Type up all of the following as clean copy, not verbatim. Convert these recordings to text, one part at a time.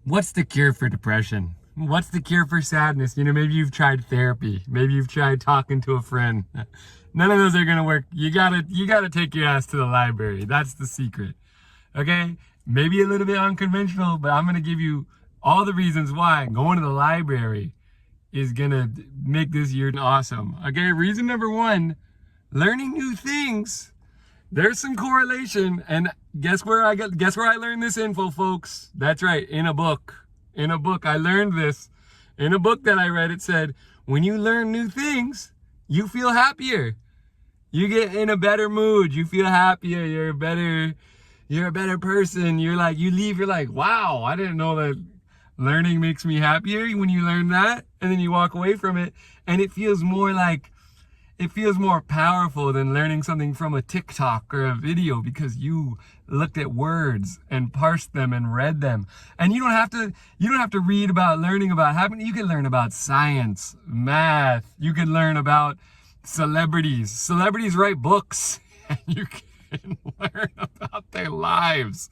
What's the cure for depression? What's the cure for sadness? Maybe you've tried therapy. Maybe you've tried talking to a friend. None of those are gonna work. You gotta take your ass to the library. That's the secret. Okay? Maybe a little bit unconventional, but I'm gonna give you all the reasons why going to the library is gonna make this year awesome. Okay, reason number one, learning new things. There's some correlation, and guess where I learned this info, folks? That's right, in a book. In a book, I learned this. In a book that I read, it said, when you learn new things, you feel happier. You get in a better mood. You feel happier. You're a better person. You're like, wow, I didn't know that learning makes me happier. When you learn that, and then you walk away from it, and it feels more powerful than learning something from a TikTok or a video, because you looked at words and parsed them and read them. And you don't have to read about learning about happening. You can learn about science, math. You can learn about celebrities. Celebrities write books and you can learn about their lives.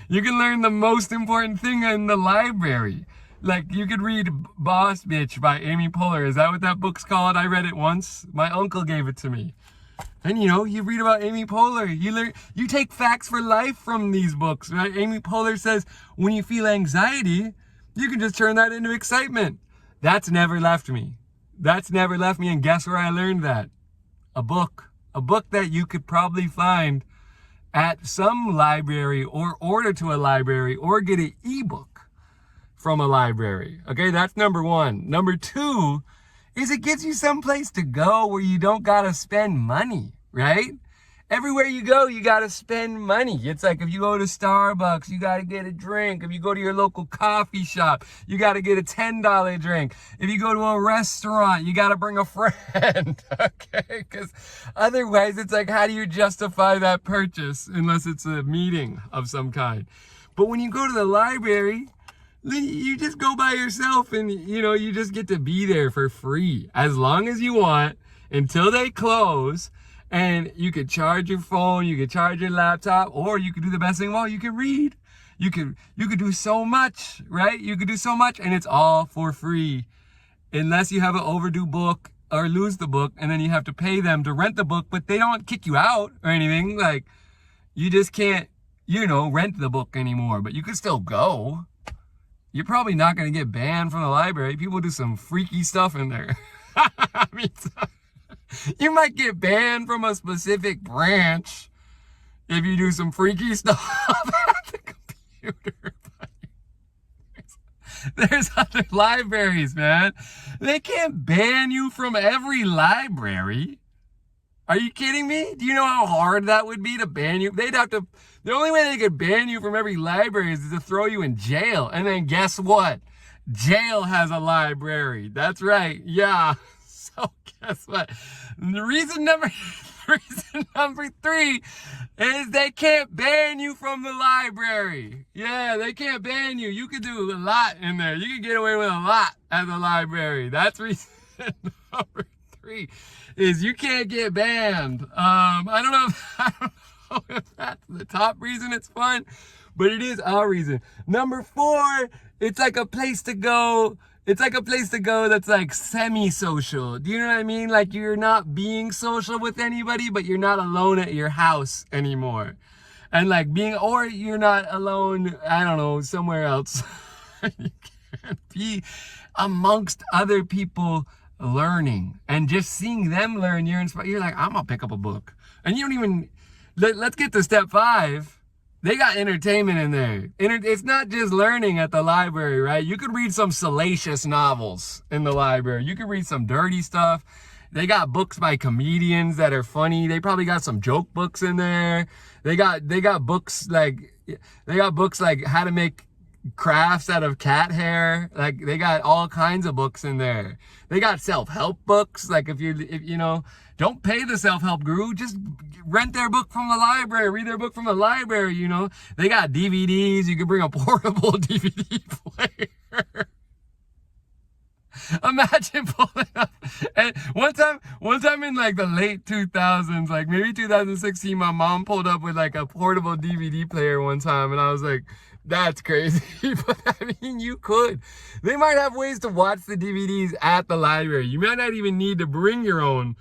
You can learn the most important thing in the library. Like, you could read Boss Bitch by Amy Poehler. Is that what that book's called? I read it once. My uncle gave it to me. And you read about Amy Poehler. You take facts for life from these books, right? Amy Poehler says when you feel anxiety, you can just turn that into excitement. That's never left me. And guess where I learned that? A book that you could probably find at some library, or order to a library, or get an ebook from a library. Okay, that's number one. Number two is it gives you someplace to go where you don't gotta spend money, right? Everywhere you go, you gotta spend money. It's like if you go to Starbucks, you gotta get a drink. If you go to your local coffee shop, you gotta get a $10 drink. If you go to a restaurant, you gotta bring a friend, okay? Because otherwise, it's like, how do you justify that purchase unless it's a meeting of some kind? But when you go to the library, you just go by yourself, and you just get to be there for free as long as you want until they close. And you could charge your phone, you could charge your laptop, or you could do the best thing of all, you could read. You could do so much, right? You could do so much, and it's all for free. Unless you have an overdue book or lose the book, and then you have to pay them to rent the book, but they don't kick you out or anything. Like, you just can't, rent the book anymore, but you could still go. You're probably not going to get banned from the library. People do some freaky stuff in there. I mean, you might get banned from a specific branch if you do some freaky stuff at the computer. There's other libraries, man. They can't ban you from every library. Are you kidding me? Do you know how hard that would be to ban you? The only way they could ban you from every library is to throw you in jail. And then guess what? Jail has a library. That's right. Yeah. So guess what? The reason number three is they can't ban you from the library. Yeah, they can't ban you. You could do a lot in there. You could get away with a lot at the library. That's reason number three is you can't get banned. I don't know if that's the top reason it's fun, but it is our reason. Number four, it's like a place to go. It's like a place to go that's like semi-social. Do you know what I mean? Like, you're not being social with anybody, but you're not alone at your house anymore. And or you're not alone, I don't know, somewhere else. You can't be amongst other people learning, and just seeing them learn, you're inspired. You're like, I'm gonna pick up a book. And you don't even, let's get to step 5. They got entertainment in there. It's not just learning at the library, right? You could read some salacious novels in the library. You could read some dirty stuff. They got books by comedians that are funny. They probably got some joke books in there. They got books like how to make crafts out of cat hair. Like, they got all kinds of books in there. They got self-help books. Like, if don't pay the self-help guru, just rent their book from the library, read their book from the library. They got DVDs. You can bring a portable DVD player. Imagine pulling up. And one time in like the late 2000s, like maybe 2016, my mom pulled up with like a portable DVD player one time, and I was like, That's crazy. But I mean, you could. They might have ways to watch the DVDs at the library. You might not even need to bring your own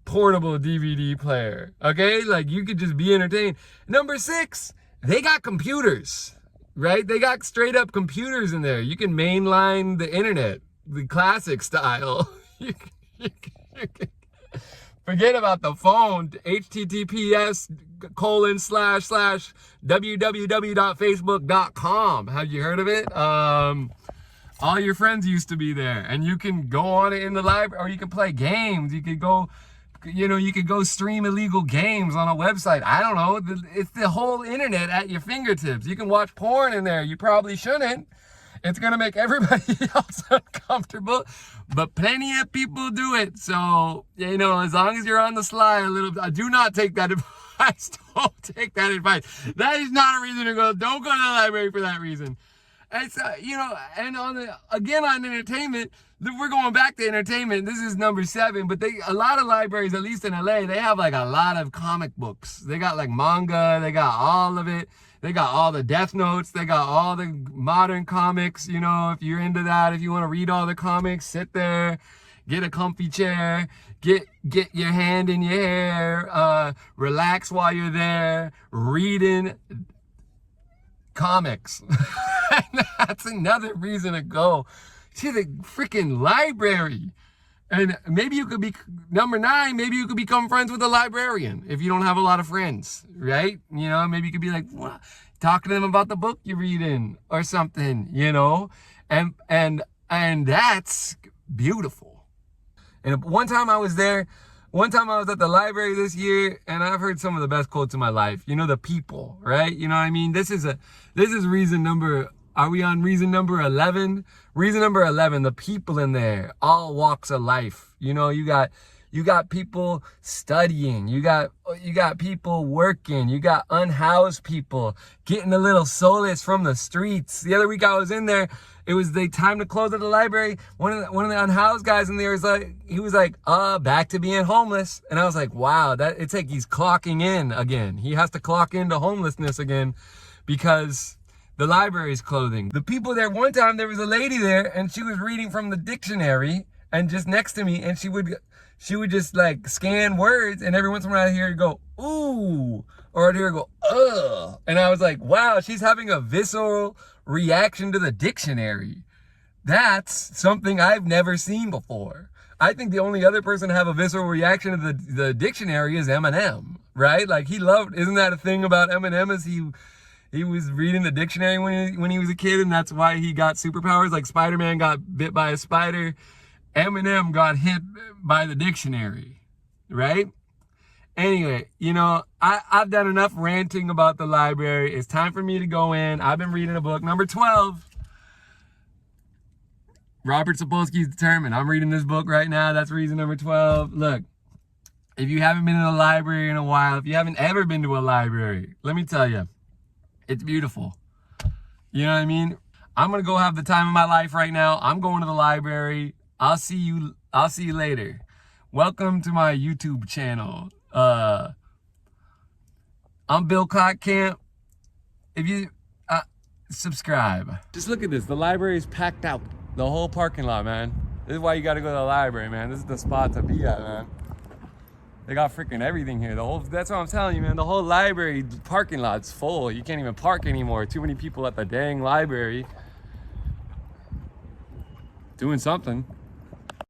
portable DVD player. Okay? Like, you could just be entertained. Number 6, they got computers, right? They got straight up computers in there. You can mainline the internet, the classic style. Forget about the phone. https://www.facebook.com. Have you heard of it? All your friends used to be there, and you can go on it in the library, or you can play games. You could go, you could go stream illegal games on a website. I don't know. It's the whole internet at your fingertips. You can watch porn in there. You probably shouldn't. It's going to make everybody else uncomfortable, but plenty of people do it. So, as long as you're on the sly a little bit, do not take that advice. Don't take that advice. That is not a reason to go. Don't go to the library for that reason. It's, and on entertainment, we're going back to entertainment. This is number 7, but a lot of libraries, at least in LA, they have like a lot of comic books. They got like manga, they got all of it. They got all the Death Notes. They got all the modern comics. If you're into that, if you want to read all the comics, sit there, get a comfy chair, get your hand in your hair, relax while you're there, reading comics. And that's another reason to go to the freaking library. And maybe you could be, number 9, maybe you could become friends with a librarian if you don't have a lot of friends, right? Maybe you could be like, what? Talking to them about the book you're reading or something, and that's beautiful. And one time I was there, at the library this year, and I've heard some of the best quotes in my life. The people, right? You know what I mean? This is reason number, are we on reason number 11? Reason number 11, the people in there, all walks of life. You got people studying, you got people working, you got unhoused people getting a little solace from the streets. The other week I was in there, it was the time to close at the library. One of the unhoused guys in there was like, back to being homeless. And I was like, wow, it's like he's clocking in again. He has to clock into homelessness again because the library is closing. The people there, one time there was a lady there and she was reading from the dictionary, and just next to me, and she would just like scan words, and every once in a while I'd hear her go, ooh, or I'd hear her go, ugh. And I was like, wow, she's having a visceral reaction to the dictionary. That's something I've never seen before. I think the only other person to have a visceral reaction to the dictionary is Eminem, right? Like, isn't that a thing about Eminem, is he was reading the dictionary when he was a kid, and that's why he got superpowers. Like Spider-Man got bit by a spider, Eminem got hit by the dictionary, right? Anyway, I've done enough ranting about the library. It's time for me to go in. I've been reading a book, number 12. Robert Sapolsky's Determined. I'm reading this book right now. That's reason number 12. Look, if you haven't been in a library in a while, if you haven't ever been to a library, let me tell you, it's beautiful. You know what I mean? I'm going to go have the time of my life right now. I'm going to the library. I'll see you later. Welcome to my YouTube channel. I'm Bill Cotcamp. If you subscribe. Just look at this. The library is packed out. The whole parking lot, man. This is why you got to go to the library, man. This is the spot to be at, man. They got freaking everything here. That's what I'm telling you, man. The whole library parking lot's full. You can't even park anymore. Too many people at the dang library doing something.